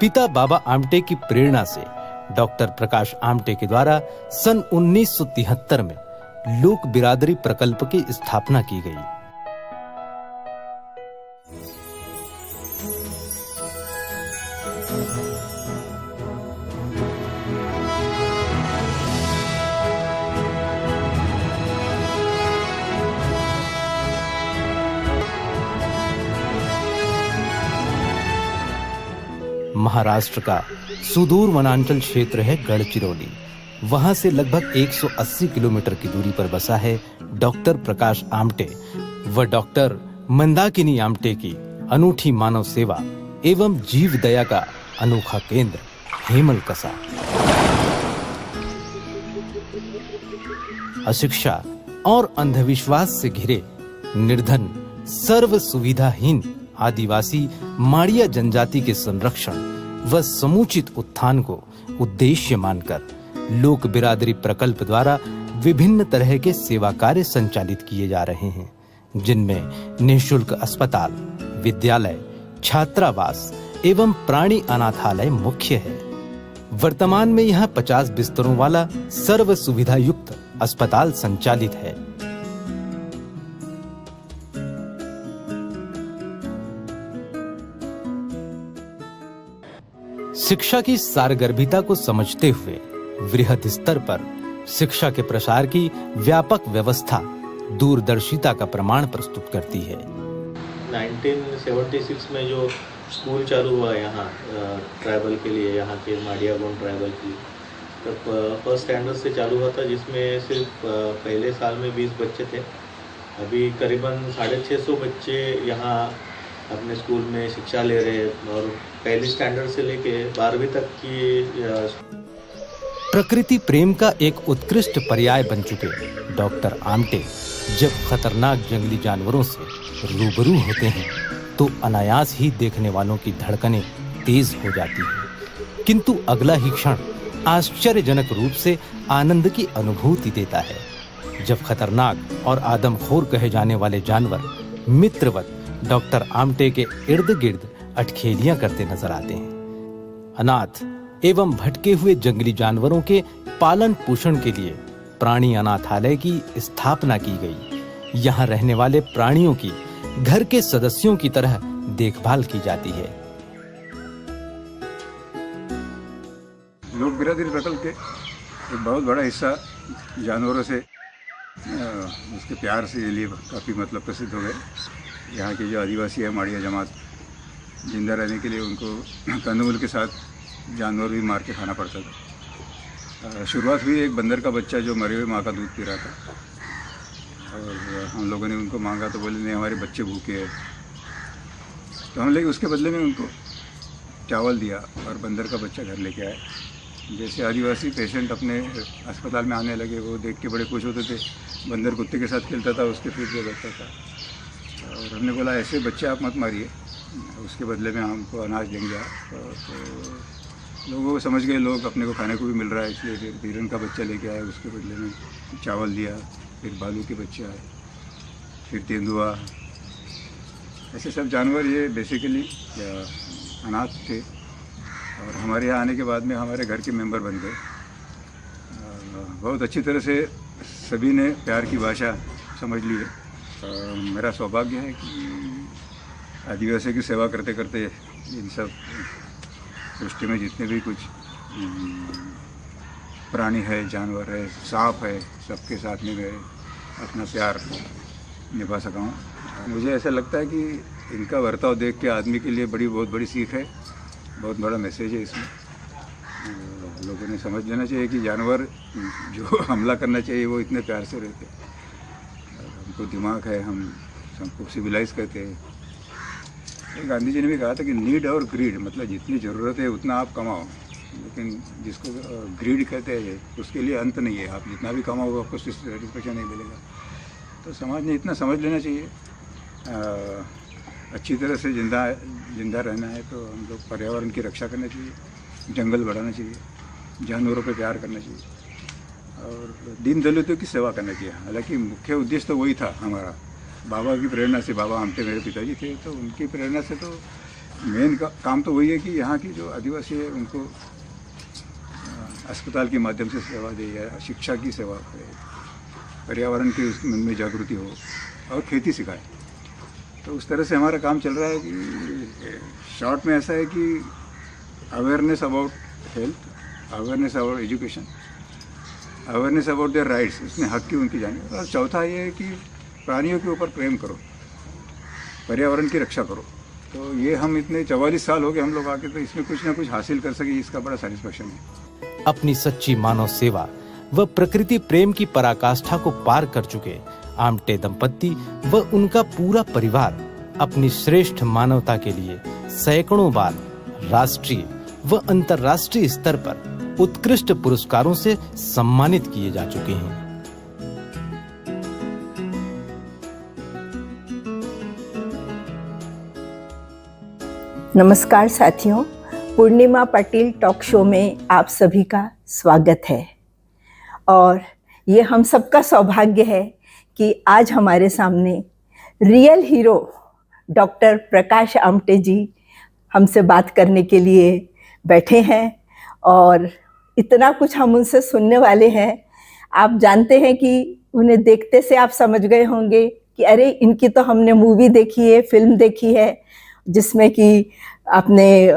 पिता बाबा आमटे की प्रेरणा से डॉक्टर प्रकाश आमटे के द्वारा सन 1973 में लोक बिरादरी प्रकल्प की स्थापना की गई। महाराष्ट्र का सुदूर वनांचल क्षेत्र है गढ़चिरौली। वहां से लगभग 180 किलोमीटर की दूरी पर बसा है डॉक्टर प्रकाश आमटे व डॉक्टर मंदाकिनी आमटे की अनूठी मानव सेवा एवं जीव दया का अनोखा केंद्र हेमल कसा। अशिक्षा और अंधविश्वास से घिरे निर्धन, सर्व सुविधाहीन आदिवासी माड़िया जनजाति के संरक्षण व समुचित उत्थान को उद्देश्य मानकर लोक बिरादरी प्रकल्प द्वारा विभिन्न तरह के सेवा कार्य संचालित किए जा रहे हैं, जिनमें निःशुल्क अस्पताल, विद्यालय, छात्रावास एवं प्राणी अनाथालय मुख्य है। वर्तमान में यहाँ 50 बिस्तरों वाला सर्व सुविधा युक्त अस्पताल संचालित है। शिक्षा की सारगर्भिता को समझते हुए वृहद स्तर पर शिक्षा के प्रसार की व्यापक व्यवस्था दूरदर्शिता का प्रमाण प्रस्तुत करती है। 1976 में जो स्कूल चालू हुआ यहाँ ट्राइबल के लिए, यहाँ के माड़िया गोंड ट्राइबल की, तब फर्स्ट स्टैंडर्ड से चालू हुआ था, जिसमें सिर्फ पहले साल में 20 बच्चे थे। अभी करीबन 650 बच्चे यहाँ अपने स्कूल में शिक्षा ले रहे हैं और पहली स्टैंडर्ड से लेके 12वीं तक की। प्रकृति प्रेम का एक उत्कृष्ट पर्याय बन चुके डॉक्टर आमटे जब खतरनाक जंगली जानवरों से रूबरू होते हैं तो अनायास ही देखने वालों की धड़कनें तेज हो जाती हैं, किंतु अगला ही क्षण आश्चर्यजनक रूप से आनंद की अनुभूति देता है जब खतरनाक और आदमखोर कहे जाने वाले जानवर मित्रवत डॉक्टर आमटे के इर्द गिर्द अटखेलियां करते नजर आते हैं। अनाथ एवं भटके हुए जंगली जानवरों के पालन पोषण के लिए प्राणी अनाथालय की स्थापना की गई। यहाँ रहने वाले प्राणियों की घर के सदस्यों की तरह देखभाल की जाती है। लोक बिरादरी प्रकल्प के एक बहुत बड़ा हिस्सा जानवरों से उसके प्यार से लिए काफ़ी मतलब प्रसिद्ध हो गए। यहाँ के जो आदिवासी है माड़िया जमात, जिंदा रहने के लिए उनको कंदमूल के साथ जानवर भी मार के खाना पड़ता था। शुरुआत हुई एक बंदर का बच्चा जो मरे हुए माँ का दूध पी रहा था और हम लोगों ने उनको मांगा तो बोले नहीं, हमारे बच्चे भूखे हैं। तो हम लोग उसके बदले में उनको चावल दिया और बंदर का बच्चा घर लेके आए। जैसे आदिवासी पेशेंट अपने अस्पताल में आने लगे, वो देख के बड़े खुश होते थे। बंदर कुत्ते के साथ खेलता था, उसके पीठ पे बैठता था और हमने बोला ऐसे बच्चे आप मत मारिए, उसके बदले में हमको अनाज देंगे आप। तो लोगों को समझ गए, लोग अपने को खाने को भी मिल रहा है, इसलिए फिर हिरन का बच्चा लेके आए, उसके बदले में चावल दिया। फिर भालू के बच्चे आए, फिर तेंदुआ, ऐसे सब जानवर ये बेसिकली अनाथ थे और हमारे यहाँ आने के बाद में हमारे घर के मेंबर बन गए। बहुत अच्छी तरह से सभी ने प्यार की भाषा समझ ली है। मेरा सौभाग्य है कि आदिवासियों की सेवा करते करते इन सब सृष्टि में जितने भी कुछ प्राणी है, जानवर है, सांप है, सबके साथ में मैं अपना प्यार निभा सका हूँ। मुझे ऐसा लगता है कि इनका बर्ताव देख के आदमी के लिए बहुत बड़ी सीख है, बहुत बड़ा मैसेज है इसमें। लोगों ने समझ लेना चाहिए कि जानवर जो हमला करना चाहिए वो इतने प्यार से रहते हैं। हमको दिमाग है, हम सबको सिविलाइज करते हैं। गांधी जी ने भी कहा था कि नीड और ग्रीड, मतलब जितनी ज़रूरत है उतना आप कमाओ, लेकिन जिसको ग्रीड कहते हैं उसके लिए अंत नहीं है। आप जितना भी कमाओ आपको सेटिस्फेक्शन नहीं मिलेगा। तो समाज ने इतना समझ लेना चाहिए। अच्छी तरह से जिंदा रहना है तो हम लोग पर्यावरण की रक्षा करना चाहिए, जंगल बढ़ाना चाहिए, जानवरों पे प्यार करना चाहिए और दीन दलितों की सेवा करना चाहिए। हालांकि मुख्य उद्देश्य तो वही था हमारा। बाबा की प्रेरणा से, बाबा आमटे मेरे पिताजी थे, तो उनकी प्रेरणा से तो मेन काम तो वही है कि यहाँ की जो आदिवासी है उनको अस्पताल के माध्यम से सेवा दे या शिक्षा की सेवा करे, पर्यावरण की मन में जागृति हो और खेती सिखाए। तो उस तरह से हमारा काम चल रहा है कि शॉर्ट में ऐसा है कि awareness about health, awareness about education, awareness about their rights, उसमें हक की उनकी जाने। और चौथा ये है कि प्राणियों के ऊपर प्रेम करो, पर्यावरण की रक्षा करो। तो ये हम इतने 44 साल हो गए हम लोग आके, तो इसमें कुछ ना कुछ हासिल कर सके, इसका बड़ा सेटिस्फेक्शन है। अपनी सच्ची मानव सेवा व प्रकृति प्रेम की पराकाष्ठा को पार कर चुके आमटे दंपत्ति व उनका पूरा परिवार अपनी श्रेष्ठ मानवता के लिए सैकड़ों बार राष्ट्रीय व अंतर्राष्ट्रीय स्तर पर उत्कृष्ट पुरस्कारों से सम्मानित किए जा चुके हैं। नमस्कार साथियों, पूर्णिमा पाटिल टॉक शो में आप सभी का स्वागत है। और ये हम सबका सौभाग्य है कि आज हमारे सामने real hero doctor Prakash Amte जी हमसे बात करने के लिए बैठे हैं और इतना कुछ हम उनसे सुनने वाले हैं। आप जानते हैं कि उन्हें देखते से आप समझ गए होंगे कि अरे इनकी तो हमने मूवी देखी है, फिल्म देखी है, जिसमें कि आपने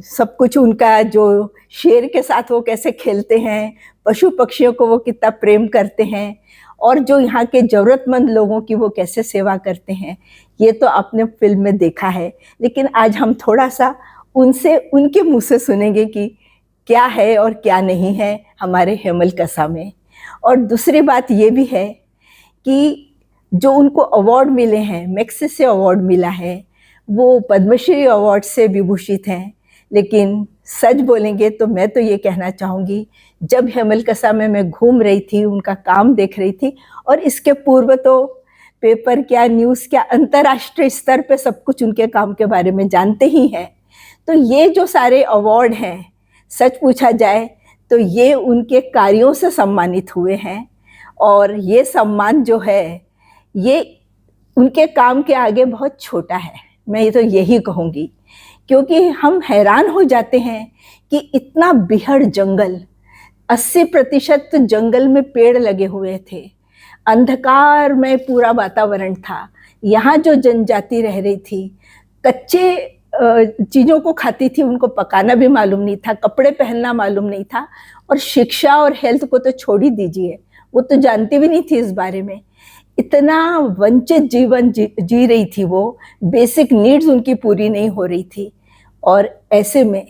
सब कुछ उनका जो शेर के साथ वो कैसे खेलते हैं, पशु पक्षियों को वो कितना प्रेम करते हैं और जो यहाँ के ज़रूरतमंद लोगों की वो कैसे सेवा करते हैं, ये तो आपने फिल्म में देखा है। लेकिन आज हम थोड़ा सा उनसे, उनके मुंह से सुनेंगे कि क्या है और क्या नहीं है हमारे हेमलकसा में। और दूसरी बात ये भी है कि जो उनको अवार्ड मिले हैं, मैग्सेसे अवार्ड मिला है, वो पद्मश्री अवार्ड से विभूषित हैं। लेकिन सच बोलेंगे तो मैं तो ये कहना चाहूँगी, जब हेमलकसा में मैं घूम रही थी, उनका काम देख रही थी, और इसके पूर्व तो पेपर क्या, न्यूज़ क्या, अंतर्राष्ट्रीय स्तर पे सब कुछ उनके काम के बारे में जानते ही हैं। तो ये जो सारे अवार्ड हैं, सच पूछा जाए तो ये उनके कार्यों से सम्मानित हुए हैं। और ये सम्मान जो है ये उनके काम के आगे बहुत छोटा है, मैं ये तो यही कहूँगी। क्योंकि हम हैरान हो जाते हैं कि इतना बिहड़ जंगल, 80% जंगल में पेड़ लगे हुए थे, अंधकार में पूरा वातावरण था। यहाँ जो जनजाति रह रही थी, कच्चे चीज़ों को खाती थी, उनको पकाना भी मालूम नहीं था, कपड़े पहनना मालूम नहीं था, और शिक्षा और हेल्थ को तो छोड़ ही दीजिए, वो तो जानती भी नहीं थी इस बारे में। इतना वंचित जीवन जी रही थी वो, बेसिक नीड्स उनकी पूरी नहीं हो रही थी। और ऐसे में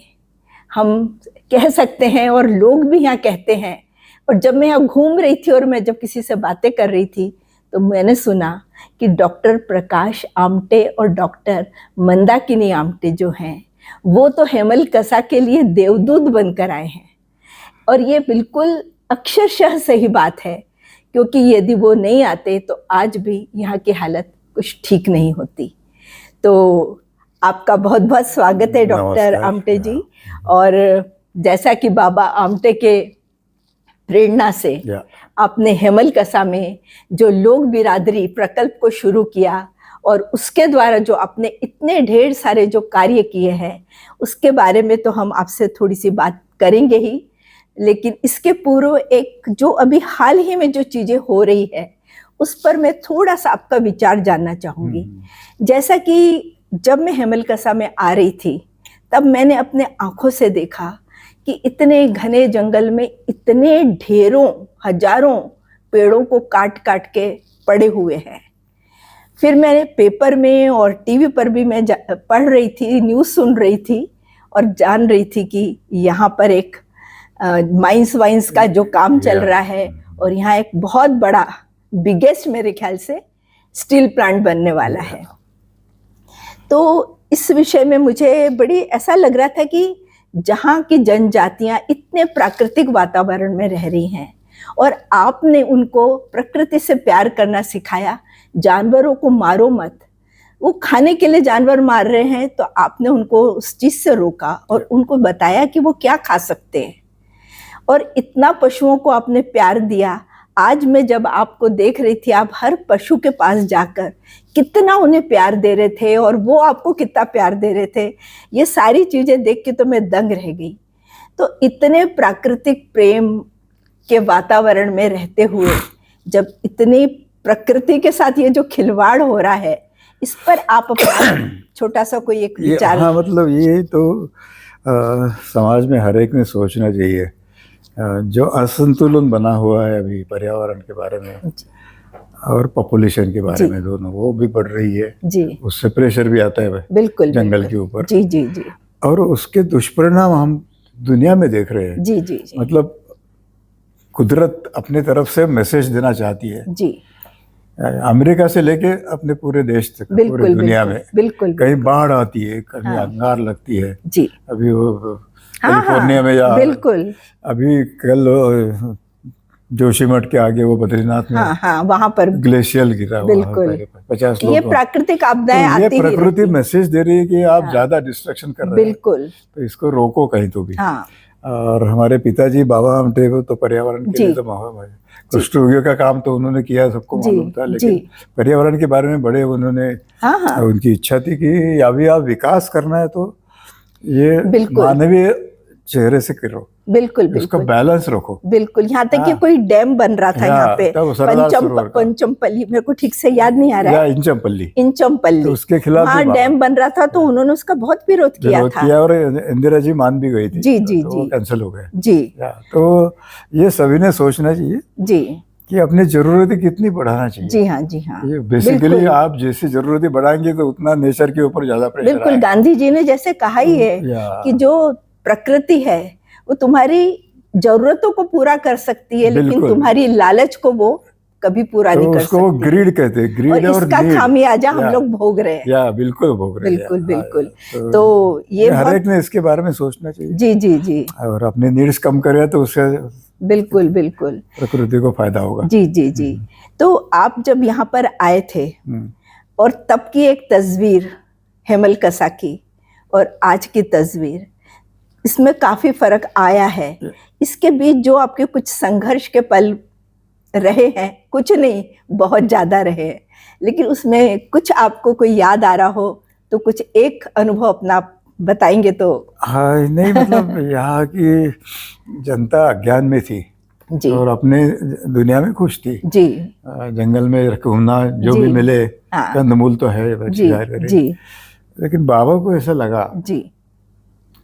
हम कह सकते हैं, और लोग भी यहाँ कहते हैं, और जब मैं यहाँ घूम रही थी और मैं जब किसी से बातें कर रही थी तो मैंने सुना कि डॉक्टर प्रकाश आमटे और डॉक्टर मंदाकिनी आमटे जो हैं वो तो हेमलकसा के लिए देवदूत बनकर आए हैं। और ये बिल्कुल अक्षरशः सही बात है, क्योंकि यदि वो नहीं आते तो आज भी यहाँ की हालत कुछ ठीक नहीं होती। तो आपका बहुत बहुत स्वागत है डॉक्टर आमटे जी। और जैसा कि बाबा आमटे के प्रेरणा से आपने हेमलकसा में जो लोक बिरादरी प्रकल्प को शुरू किया और उसके द्वारा जो आपने इतने ढेर सारे जो कार्य किए हैं, उसके बारे में तो हम आपसे थोड़ी सी बात करेंगे ही। लेकिन इसके पूर्व एक जो अभी हाल ही में जो चीज़ें हो रही है उस पर मैं थोड़ा सा आपका विचार जानना चाहूँगी। जैसा कि जब मैं हेमलकसा में आ रही थी तब मैंने अपने आँखों से देखा कि इतने घने जंगल में इतने ढेरों हजारों पेड़ों को काट काट के पड़े हुए हैं। फिर मैंने पेपर में और टीवी पर भी मैं पढ़ रही थी, न्यूज़ सुन रही थी और जान रही थी कि यहाँ पर एक माइंस वाइंस का जो काम चल रहा है और यहाँ एक बहुत बड़ा बिगेस्ट मेरे ख्याल से स्टील प्लांट बनने वाला है। तो इस विषय में मुझे बड़ी ऐसा लग रहा था कि जहाँ की जनजातियाँ इतने प्राकृतिक वातावरण में रह रही हैं और आपने उनको प्रकृति से प्यार करना सिखाया, जानवरों को मारो मत। वो खाने के लिए जानवर मार रहे हैं तो आपने उनको उस चीज़ से रोका और उनको बताया कि वो क्या खा सकते हैं। और इतना पशुओं को आपने प्यार दिया, आज मैं जब आपको देख रही थी, आप हर पशु के पास जाकर कितना उन्हें प्यार दे रहे थे और वो आपको कितना प्यार दे रहे थे, ये सारी चीजें देख के तो मैं दंग रह गई। तो इतने प्राकृतिक प्रेम के वातावरण में रहते हुए जब इतनी प्रकृति के साथ ये जो खिलवाड़ हो रहा है, इस पर आप अपना छोटा सा कोई एक विचार। हाँ, मतलब ये तो समाज में हर एक ने सोचना चाहिए। जो असंतुलन बना हुआ है अभी पर्यावरण के बारे में और पॉपुलेशन के बारे में, दोनों वो भी बढ़ रही है जी, उससे प्रेशर भी आता है बिल्कुल जंगल के ऊपर। जी जी जी। और उसके दुष्परिणाम हम दुनिया में देख रहे हैं। जी जी जी। मतलब कुदरत अपने तरफ से मैसेज देना चाहती है जी, अमेरिका से लेके अपने पूरे देश तक, पूरी दुनिया में। बिल्कुल कहीं बाढ़ आती है, कहीं अंगार लगती है। जी, अभी वो कैलिफोर्निया में या बिल्कुल, अभी कल जोशीमठ के आगे वो बद्रीनाथ में वहां पर ग्लेशियर गिरा हुआ, बिल्कुल 50 लोग। ये प्राकृतिक आपदाएं ये आती ही प्रकृति रहती। मैसेज दे रही है कि आप ज्यादा डिस्ट्रक्शन कर रहे हैं, बिल्कुल, तो इसको रोको कहीं तो भी। हाँ, और हमारे पिताजी बाबा आमटे को तो पर्यावरण के लिए तो कुष्ठ रोगियों का काम तो उन्होंने किया, सबको मालूम था, लेकिन पर्यावरण के बारे में बड़े उन्होंने, उनकी इच्छा थी कि अभी आप विकास करना है तो ये मानवीय चेहरे से करो, बिल्कुल उसका बैलेंस रखो। बिल्कुल, यहाँ तक कि कोई डैम बन रहा था यहाँ पे, पंचमपल्ली, मेरे को ठीक से याद नहीं आ रहा है, इंचमपल्ली, तो उसके खिलाफ वहाँ डैम बन रहा था, तो उन्होंने उसका बहुत विरोध किया था। और इंदिरा जी मान भी गई थी। जी जी जी, कैंसिल हो गया जी। तो ये सभी ने सोचना चाहिए जी कि अपनी जरूरतें कितनी बढ़ाना चाहिए। जी हाँ, जी हाँ। बेसिकली आप जैसी जरूरतें बढ़ाएंगे तो उतना नेचर के ऊपर ज्यादा प्रेशर आएगा। बिल्कुल, गांधी जी ने जैसे कहा ही है कि जो प्रकृति है वो तुम्हारी जरूरतों को पूरा कर सकती है, लेकिन तुम्हारी लालच को वो कभी पूरा नहीं कर सकती। उसको ग्रीड कहते हैं, ग्रीड और इसका खामियाजा हम लोग भोग रहे हैं। या बिल्कुल भोग रहे हैं, बिल्कुल बिल्कुल। तो ये हर एक ने इसके बारे में सोचना चाहिए। जी जी जी। और अपने नीड्स कम करे तो उससे बिल्कुल बिल्कुल प्रकृति को फायदा होगा। जी जी जी। तो आप जब यहाँ पर आए थे और तब की एक तस्वीर हेमलकसा की और आज की तस्वीर, इसमें काफी फर्क आया है। इसके बीच जो आपके कुछ संघर्ष के पल रहे हैं, कुछ नहीं बहुत ज्यादा रहे हैं, लेकिन उसमें कुछ आपको कोई याद आ रहा हो तो कुछ एक अनुभव अपना बताएंगे तो। हाँ, नहीं मतलब यहाँ की जनता अज्ञान में थी जी, और अपने दुनिया में खुश थी जी। जंगल में घूमना, जो भी मिले, कंदमूल तो है जी, जी। लेकिन बाबा को ऐसा लगा जी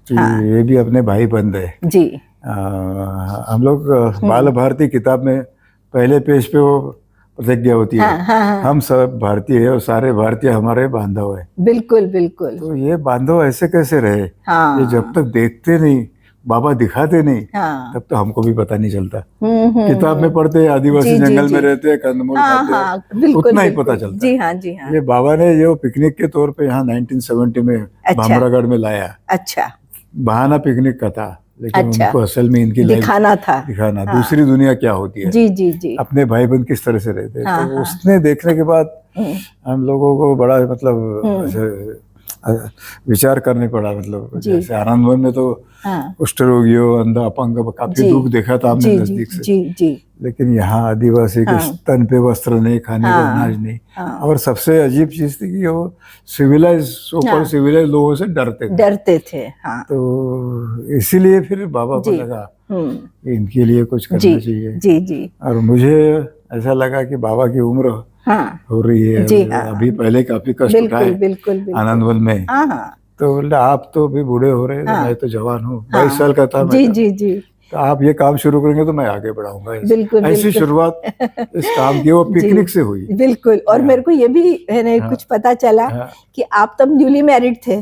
कि ये भी अपने भाई बंद है। जी। हम लोग बाल भारती किताब में पहले पेज पे वो प्रतिज्ञा होती है, हम सब भारतीय है और सारे भारतीय हमारे बांधव है। बिल्कुल बिल्कुल। तो ये बांधव ऐसे कैसे रहे? ये जब तक देखते नहीं, बाबा दिखाते नहीं, तब तो हमको भी पता नहीं चलता। किताब में पढ़ते आदिवासी जंगल में रहते हैं, कंदमूल खाते हैं, उतना ही पता चलता। जी हाँ, जी हाँ। ये बाबा ने जो पिकनिक के तौर पे यहाँ 1970 में भामरागढ़ में लाया। अच्छा। बहाना पिकनिक का था, लेकिन उनको असल में इनकी दिखाना था, दिखाना दूसरी दुनिया क्या होती है। जी जी जी। अपने भाई बहन किस तरह से रहते हैं। तो उसने देखने के बाद हम लोगों को बड़ा मतलब विचार करने पड़ा। मतलब जैसे आनंदवन में तो कुष्ठ रोगियों, अंधा, अपंग काफी दुख देखा था हमने नजदीक से। जी जी। लेकिन यहाँ आदिवासी के तन पे वस्त्र नहीं, खाने का अनाज नहीं, और सबसे अजीब चीज थी कि वो सिविलाइज लोगों से डरते थे। तो इसीलिए फिर बाबा को लगा इनके लिए कुछ करना चाहिए। जी जी। और मुझे ऐसा लगा कि बाबा की उम्र हो रही है अभी, पहले काफी कष्ट उठाए आनंदवन में। तो बोले आप तो अभी बूढ़े हो रहे हैं, मैं तो जवान हूँ, 22 साल का था। जी जी जी। तो आप ये काम शुरू करेंगे तो मैं आगे बढ़ाऊंगा। ऐसी शुरुआत इस काम की वो पिकनिक से हुई। बिल्कुल। और मेरे को ये भी कुछ पता चला कि आप तब न्यूली मैरिड थे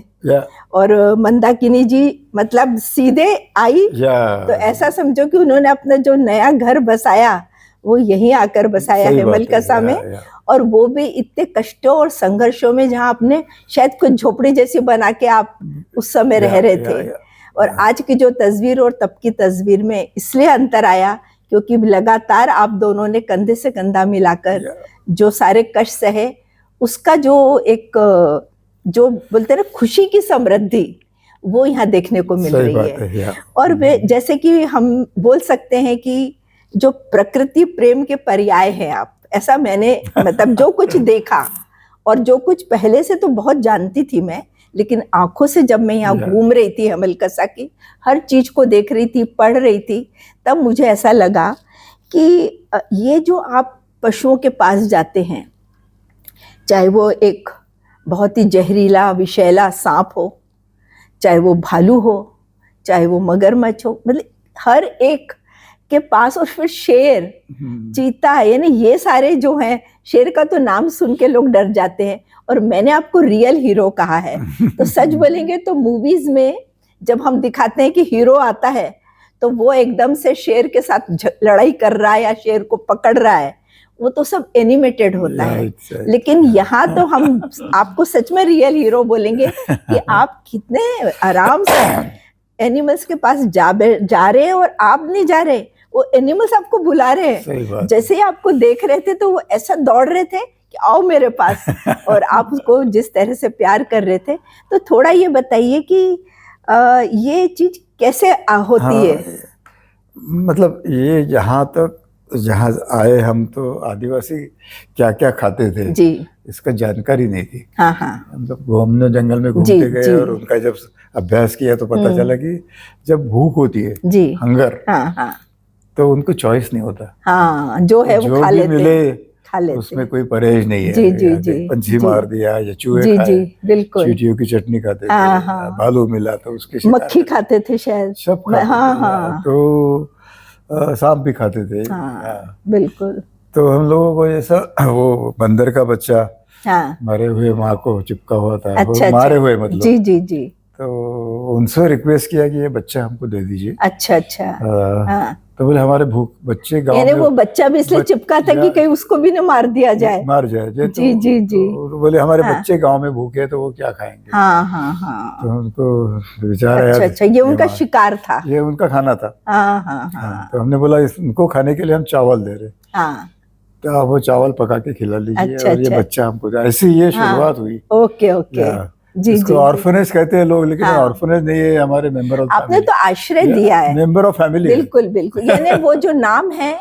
और मंदाकिनी जी मतलब सीधे आई, तो ऐसा समझो कि उन्होंने अपना जो नया घर बसाया वो यहीं आकर बसाया हेमलकसा में। और वो भी इतने कष्टों और संघर्षों में, जहाँ आपने शायद कुछ झोपड़ी जैसी बना के आप उस समय रह रहे थे। और आज की जो तस्वीर और तब की तस्वीर में इसलिए अंतर आया क्योंकि लगातार आप दोनों ने कंधे से कंधा मिलाकर जो सारे कष्ट सहे, उसका जो एक जो बोलते हैं ना खुशी की समृद्धि, वो यहाँ देखने को मिल रही है। और वे जैसे कि हम बोल सकते हैं कि जो प्रकृति प्रेम के पर्याय है आप, ऐसा मैंने मतलब जो कुछ देखा, और जो कुछ पहले से तो बहुत जानती थी मैं, लेकिन आंखों से जब मैं यहाँ घूम रही थी हमलकसा की, हर चीज को देख रही थी, पढ़ रही थी, तब मुझे ऐसा लगा कि ये जो आप पशुओं के पास जाते हैं, चाहे वो एक बहुत ही जहरीला विषैला सांप हो, चाहे वो भालू हो, चाहे वो मगरमच्छ हो, मतलब हर एक के पास, और फिर शेर, चीता, यानी ये सारे जो हैं, शेर का तो नाम सुन के लोग डर जाते हैं, और मैंने आपको रियल हीरो कहा है। तो सच बोलेंगे तो मूवीज में जब हम दिखाते हैं कि हीरो आता है तो वो एकदम से शेर के साथ लड़ाई कर रहा है या शेर को पकड़ रहा है, वो तो सब एनिमेटेड होता है। लेकिन यहाँ तो हम आपको सच में रियल हीरो बोलेंगे कि आप कितने आराम से एनिमल्स के पास जा रहे हैं, और आप नहीं जा रहे, वो एनिमल्स आपको बुला रहे हैं। जैसे ही आपको देख रहे थे तो वो ऐसा दौड़ रहे थे कि आओ मेरे पास, और आप उसको जिस तरह से प्यार कर रहे थे। तो थोड़ा ये बताइए कि ये चीज कैसे होती है? मतलब ये यहाँ तक जहाँ आए हम तो आदिवासी क्या क्या खाते थे जी, इसका जानकारी नहीं थी। हाँ हाँ, हम तो घूमने जंगल में घूमते गए, और उनका जब अभ्यास किया तो पता चला कि जब भूख होती है, जी, हंगर, हाँ हाँ, तो उनको चॉइस नहीं होता, हाँ, जो है वो खा लेते हैं, खा लेते, उसमें कोई परहेज नहीं है। जी जी जी, पंछी मार दिया या चूहे जी खाए, जी, बिल्कुल, चींटियों की चटनी खाते थे, हाँ हाँ, भालू मिला तो उसकी मक्खी खाते थे शायद, सब खाते हाँ थे। हाँ, तो सांप भी खाते थे। हाँ, बिल्कुल। तो हम लोगों को जैसा वो बंदर का बच्चा हाँ, मरे हुए माँ को चिपका हुआ था, अच्छा, मारे हुए मतलब, जी जी जी, तो उनसे रिक्वेस्ट किया कि ये बच्चा हमको दे दीजिए। अच्छा अच्छा, हाँ, तो बोले हमारे भूख बच्चे गाँव में, वो बच्चा भी इसलिए चिपका था कि कहीं उसको भी न मार दिया जाए, मार जाए। जी जी जी, तो बोले हमारे बच्चे गाँव में भूखे तो वो क्या खाएंगे। हाँ हाँ हाँ, तो उनको विचार आया, अच्छा अच्छा, ये उनका शिकार था, ये उनका खाना था। हाँ हाँ हाँ, तो हमने बोला उनको खाने के लिए हम चावल दे रहे, हाँ, तो आप वो चावल पका के खिला लीजिए, अच्छा, और ये अच्छा, बच्चा हमको, ऐसी ये शुरुआत हुई। ओके ओके, जी इसको जी, ऑर्फनेज कहते हैं लोग, लेकिन ऑर्फनेज नहीं है, हमारे मेंबर ऑफ आपने तो आश्रय दिया है, मेंबर ऑफ फैमिली। बिल्कुल बिल्कुल, यानी वो जो नाम है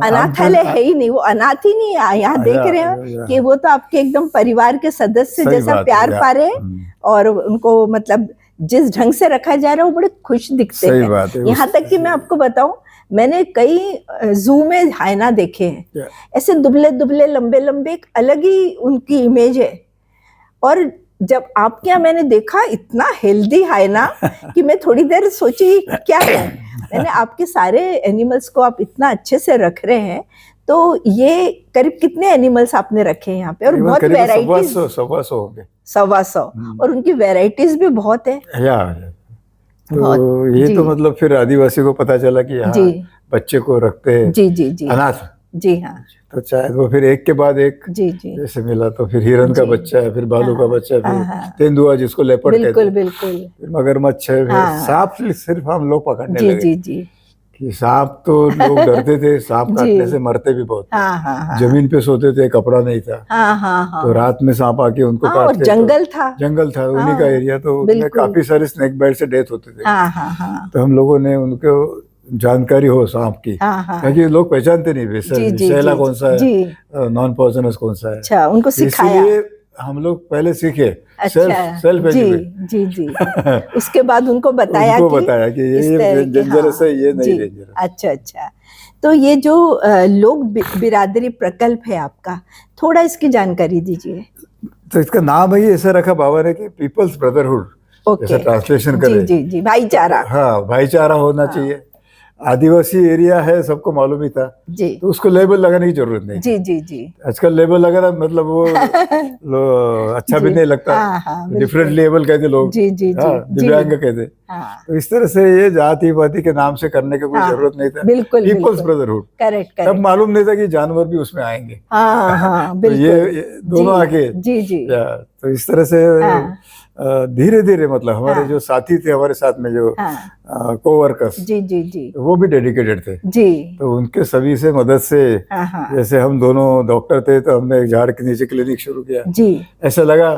अनाथालय है ही नहीं, वो अनाथ ही नहीं है। यहाँ देख रहे हैं कि वो तो आपके एकदम परिवार के सदस्य जैसा प्यार पा रहे हैं, और उनको मतलब जिस ढंग से रखा जा रहा है वो बड़े खुश दिखते हैं। यहाँ तक कि मैं आपको बताऊं, मैंने कई जू में हाइना देखे हैं, ऐसे दुबले दुबले लंबे लंबे, एक अलग ही उनकी इमेज है। और जब आपके यहाँ मैंने देखा इतना हेल्दी हाइना कि मैं थोड़ी देर सोची क्या है, मैंने आपके सारे एनिमल्स को आप इतना अच्छे से रख रहे हैं, तो ये करीब कितने एनिमल्स आपने रखे हैं यहाँ पे? और बहुत वैरायटीज, 125 होंगे, 125, और उनकी वैरायटीज भी बहुत है। तो ये तो मतलब फिर आदिवासी को पता चला कि यहाँ बच्चे को रखते हैं, जी जी जी, अनाथ, जी हाँ, तो चाहे वो फिर एक के बाद एक, जी जी, जैसे मिला तो फिर हिरन का बच्चा है, फिर भालू का बच्चा है, फिर तेंदुआ जिसको लेपर्ड कहते हैं, बिल्कुल बिल्कुल, फिर मगरमच्छ है, फिर सांप सिर्फ हम लोग पकड़ने लगे। जी जी, कि सांप तो लोग डरते थे, सांप काटने से मरते भी बहुत, जमीन पे सोते थे, कपड़ा नहीं था, तो रात में सांप आके उनको काटते, जंगल था उन्हीं का एरिया, तो उसमें काफी सारे स्नेक बाइट से डेथ होते थे। तो हम लोगों ने उनको जानकारी हो सांप की, क्योंकि लोग पहचानते नहीं विषैला कौन सा है, नॉन पॉइजनस कौन सा है। अच्छा, उनको सिखाया, इसलिए हम लोग पहले सीखे, सेल्फ एजुकेट, जी जी, उसके बाद उनको बताया कि ये डेंजरस है, ये नहीं डेंजरस। अच्छा अच्छा, तो ये जो लोक बिरादरी प्रकल्प है आपका, थोड़ा इसकी जानकारी दीजिए। तो इसका नाम ही ऐसा रखा बाबा ने कि पीपल्स ब्रदरहुड, ऐसा ट्रांसलेशन करें। जी जी, भाईचारा, हाँ, भाईचारा होना चाहिए। आदिवासी एरिया है, सबको मालूम ही था जी, तो उसको लेबल लगाने की जरूरत नहीं। जी जी जी, आजकल लेबल लगाना मतलब वो अच्छा भी नहीं लगता, डिफरेंट लेबल कहते लोग, जी जी, दिव्यांग कहते। तो इस तरह से ये जाति वाति के नाम से करने की कोई जरूरत नहीं था। बिल्कुल, पीपल्स ब्रदरहुड, करेक्ट, तब मालूम नहीं था कि जानवर भी उसमें आएंगे। तो ये दोनों आके, जी जी, तो इस तरह से धीरे धीरे मतलब हमारे जो साथी थे, हमारे साथ में जो कोवर्कर्स, जी जी जी, वो भी डेडिकेटेड थे जी, तो उनके सभी से मदद से, जैसे हम दोनों डॉक्टर थे तो हमने एक झाड़ के नीचे क्लिनिक शुरू किया। जी, ऐसा लगा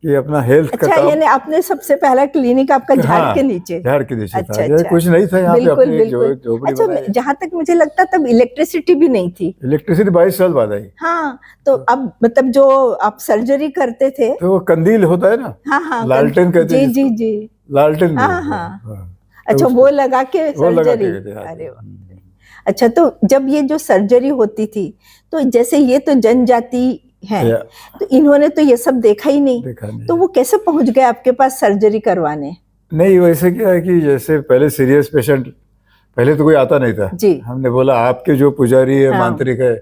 कि अपना हेल्थ का अच्छा, काम। यानी आपने सबसे पहला क्लिनिक आपका झाड़ हाँ, के नीचे? झाड़ के नीचे अच्छा, था। ये अच्छा। कुछ नहीं था यहाँ पे, बिल्कुल अपनी एक बिल्कुल। झोपड़ी अच्छा, बनाई। जहाँ तक मुझे लगता तब इलेक्ट्रिसिटी भी नहीं थी। इलेक्ट्रिसिटी 22 साल बाद आई। हाँ, तो अब मतलब जो आप सर्जरी करते थे। तो वो कंदील होता है ना, हाँ हाँ, लालटेन कहते हैं जी जी जिसको। जी। लालटेन हाँ बोलते हैं। हाँ। हाँ। अच्छा, तो वो लगा के वो लगा सर्जरी? के गए थे हाथ अरे में। वाह। अच्छा, तो जब ये जो सर्जरी होती थी, तो जैसे ये तो जनजाति है, या, तो इन्होंने तो ये सब देखा ही नहीं, देखा नहीं। तो वो कैसे पहुंच गए आपके पास सर्जरी करवाने? नहीं, वैसे क्या है कि जैसे पहले सीरियस पेशेंट, पहले तो कोई आता नहीं था जी। हमने बोला आपके जो पुजारी है, हाँ। मांत्रिक है,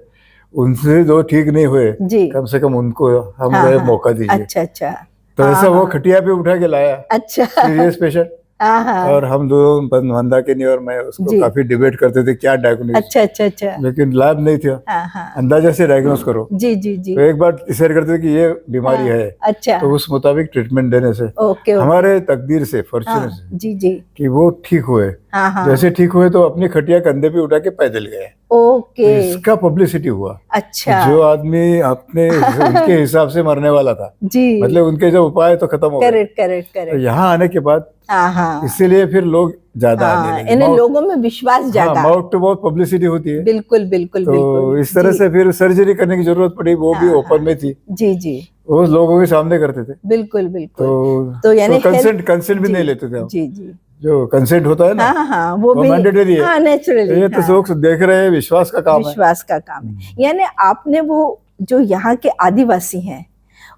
उनसे जो ठीक नहीं हुए, जी। कम से कम उनको हम हाँ, गए हाँ। मौका दीजिए। अच्छा अच्छा। तो हाँ, ऐसा वो हाँ। खटिया पे उठा के लाया अच्छा। सीरियस पेशेंट, हाँ हाँ। और हम दोनों मंदाकिनी और मैं उसको जी। काफी डिबेट करते थे क्या डायग्नोसिस, अच्छा अच्छा अच्छा। लेकिन लैब नहीं था, हाँ हाँ। अंदाजा से डायग्नोस करो। जी जी जी। तो एक बार डिसाइड करते थे कि ये बीमारी हाँ, है, अच्छा। तो उस मुताबिक ट्रीटमेंट देने से ओके ओके। हमारे तकदीर से, हाँ, फॉर्चूनेट से जी जी। कि वो ठीक हुए। हाँ हाँ। जैसे ठीक हुए तो अपनी खटिया कंधे पे उठा के पैदल गए। तो ओके। इसका पब्लिसिटी हुआ। अच्छा। जो आदमी अपने उनके हिसाब से मरने वाला था, जी। मतलब उनके जो उपाय तो खत्म हो गए। करेक्ट करेक्ट तो करेक्ट। यहाँ आने के बाद हाँ हाँ। इसीलिए फिर लोग ज्यादा हाँ, आने लगे। इन्हें लोगों में विश्वास जागा। माउथ टू माउथ पब्लिसिटी होती है। बिल्कुल बिल्कुल तो बिल्कुल। इस तरह जी, से फिर सर्जरी करने की जरूरत पड़ी, वो भी हाँ, ओपन में थी, जी जी। वो लोगों के सामने करते थे। बिल्कुल बिल्कुल। तो तो यानी कंसेंट भी जी, नहीं लेते थे हम। जी जी। जो कंसेंट होता है ना, हाँ हाँ, वो भी मैंडेटरी है। हाँ, नेचुरली। ये तो लोग देख रहे हैं, विश्वास का काम है। विश्वास का काम है। यानी आपने वो जो यहाँ के आदिवासी हैं,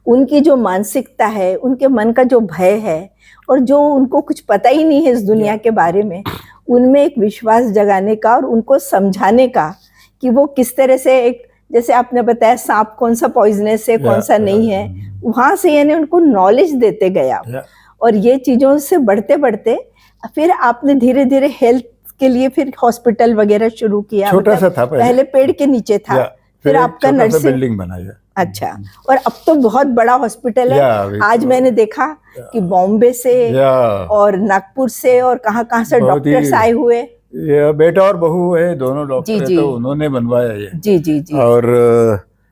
उनकी जो मानसिकता है, उनके मन का जो भय है, और जो उनको कुछ पता ही नहीं है इस दुनिया के बारे में, उनमें एक विश्वास जगाने का और उनको समझाने का कि वो किस तरह से, एक जैसे आपने बताया सांप कौन सा पॉइजनस है, कौन सा नहीं है, वहां से यानी उनको नॉलेज देते गए आप। और ये चीजों से बढ़ते बढ़ते फिर आपने धीरे धीरे हेल्थ के लिए फिर हॉस्पिटल वगैरह शुरू किया। छोटा सा था पहले पेड़ के नीचे था, फिर आपका नर्सिंग बिल्डिंग बनाया। अच्छा, और अब तो बहुत बड़ा हॉस्पिटल है। आज मैंने देखा कि बॉम्बे से और नागपुर से और कहाँ कहाँ से डॉक्टर्स आए हुए। ये बेटा और बहू है, दोनों डॉक्टर जी, है, जी। तो उन्होंने बनवाया ये। जी जी जी। और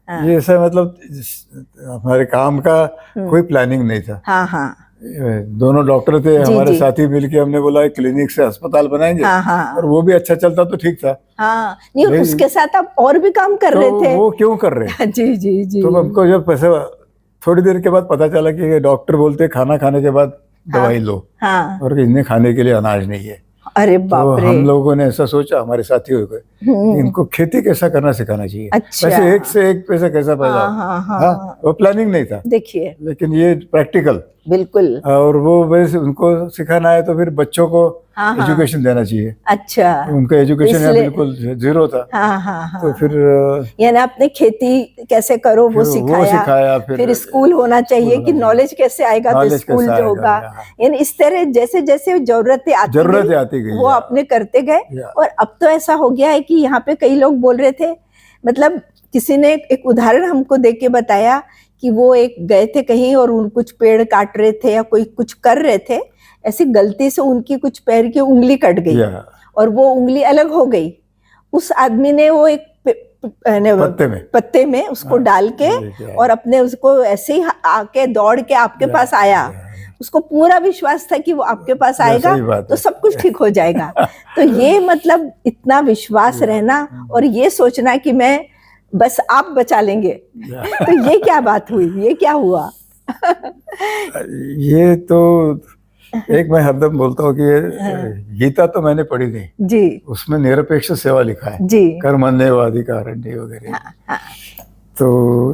हाँ। ये ऐसा मतलब हमारे काम का कोई प्लानिंग नहीं था। हाँ हाँ। दोनों डॉक्टर थे, जी, हमारे जी। साथी मिलके हमने बोला क्लिनिक से अस्पताल बनाएंगे। हाँ हाँ। और वो भी अच्छा चलता तो ठीक था। हाँ, नहीं उसके साथ आप और भी काम कर रहे थे। वो क्यों कर रहे? जी जी जी। तो हमको जब पैसे थोड़ी देर के बाद पता चला कि डॉक्टर बोलते खाना खाने के बाद दवाई लो, हाँ। और इन्हें खाने के लिए अनाज नहीं है। अरे तो बाप रे। हम लोगों ने ऐसा सोचा, हमारे साथियों को, इनको खेती कैसा करना सिखाना चाहिए। अच्छा। वैसे एक से एक पैसा कैसा पैदा। हाँ, हाँ, हाँ, वो प्लानिंग नहीं था, देखिए। लेकिन ये प्रैक्टिकल। बिल्कुल। और वो वैसे उनको सिखाना है तो फिर बच्चों को हाँ, हाँ। एजुकेशन देना चाहिए। अच्छा। उनका एजुकेशन यहाँ बिल्कुल जीरो था। हाँ हाँ हाँ। तो फिर यानी आपने खेती कैसे करो वो सिखाया। फिर स्कूल होना चाहिए कि नॉलेज कैसे आएगा, तो स्कूल जो होगा। यानी इस तरह जैसे जैसे जरूरतें आती गई वो आपने करते गए। और अब तो ऐसा हो गया है कि यहाँ पे कई लोग बोल रहे थे, मतलब किसी ने एक उदाहरण हमको दे के बताया कि वो एक गए थे कहीं और उन कुछ पेड़ काट रहे थे या कोई कुछ कर रहे थे, ऐसी गलती से उनकी कुछ पैर की उंगली कट गई और वो उंगली अलग हो गई। उस आदमी ने वो एक पत्ते में उसको डाल के और अपने उसको ऐसे ही आके दौड़ के आपके पास आया। उसको पूरा विश्वास था कि वो आपके पास आएगा तो सब कुछ ठीक हो जाएगा। तो ये मतलब इतना विश्वास रहना और ये सोचना कि मैं बस आप बचा लेंगे। तो ये क्या बात हुई, ये क्या हुआ? ये तो एक मैं हरदम बोलता हूँ कि गीता तो मैंने पढ़ी नहीं जी, उसमें निरपेक्ष सेवा लिखा है जी, कर्मण्येवाधिकारण्ये वगैरह। तो